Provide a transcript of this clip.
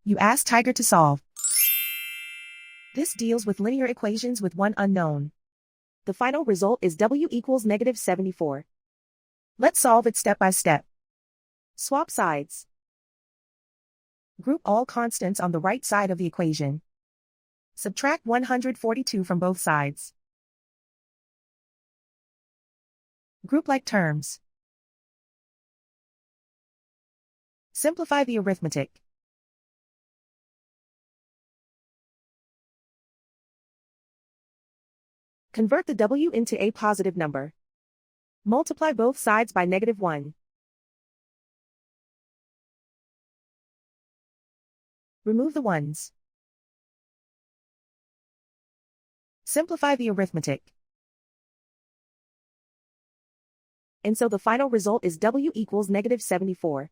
You ask Tiger to solve. This deals with linear equations with one unknown. The final result is W equals -74. Let's solve it step by step. Swap sides. Group all constants on the right side of the equation. Subtract 142 from both sides. Group like terms. Simplify the arithmetic. Convert the W into a positive number. Multiply both sides by -1. Remove the ones. Simplify the arithmetic. And so the final result is W equals -74.